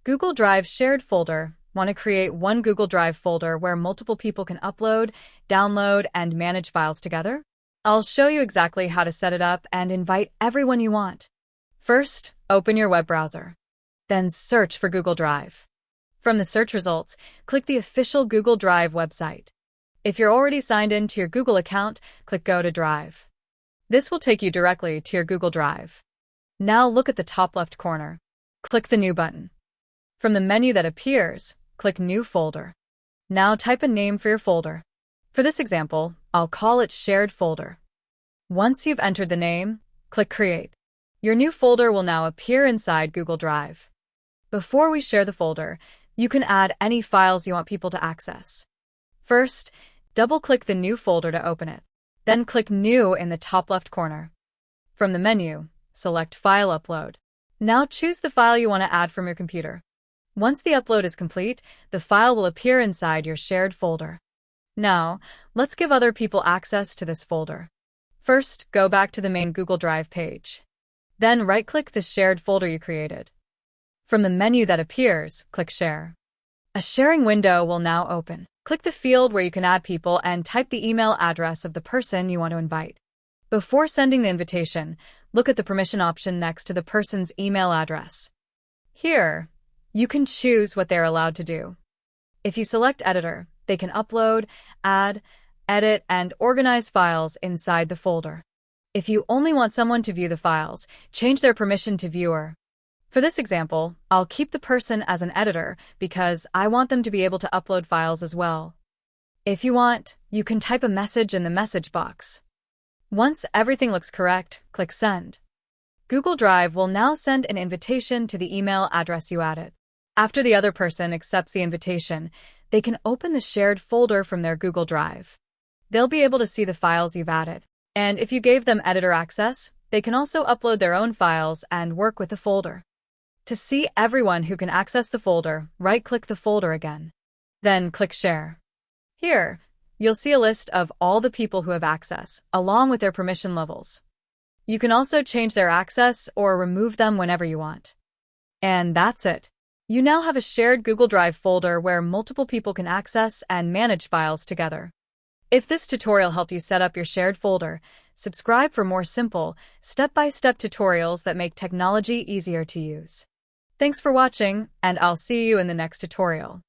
Google Drive shared folder. Want to create one Google Drive folder where multiple people can upload, download, and manage files together? I'll show you exactly how to set it up and invite everyone you want. First, open your web browser. Then search for Google Drive. From the search results, click the official Google Drive website. If you're already signed in to your Google account, click Go to Drive. This will take you directly to your Google Drive. Now look at the top left corner. Click the New button. From the menu that appears, click New Folder. Now type a name for your folder. For this example, I'll call it Shared Folder. Once you've entered the name, click Create. Your new folder will now appear inside Google Drive. Before we share the folder, you can add any files you want people to access. First, double-click the new folder to open it. Then click New in the top left corner. From the menu, select File Upload. Now choose the file you want to add from your computer. Once the upload is complete, the file will appear inside your shared folder. Now, let's give other people access to this folder. First, go back to the main Google Drive page. Then right-click the shared folder you created. From the menu that appears, click Share. A sharing window will now open. Click the field where you can add people and type the email address of the person you want to invite. Before sending the invitation, look at the permission option next to the person's email address. Here, you can choose what they're allowed to do. If you select Editor, they can upload, add, edit, and organize files inside the folder. If you only want someone to view the files, change their permission to Viewer. For this example, I'll keep the person as an editor because I want them to be able to upload files as well. If you want, you can type a message in the message box. Once everything looks correct, click Send. Google Drive will now send an invitation to the email address you added. After the other person accepts the invitation, they can open the shared folder from their Google Drive. They'll be able to see the files you've added. And if you gave them editor access, they can also upload their own files and work with the folder. To see everyone who can access the folder, right-click the folder again. Then click Share. Here, you'll see a list of all the people who have access, along with their permission levels. You can also change their access or remove them whenever you want. And that's it. You now have a shared Google Drive folder where multiple people can access and manage files together. If this tutorial helped you set up your shared folder, subscribe for more simple, step-by-step tutorials that make technology easier to use. Thanks for watching, and I'll see you in the next tutorial.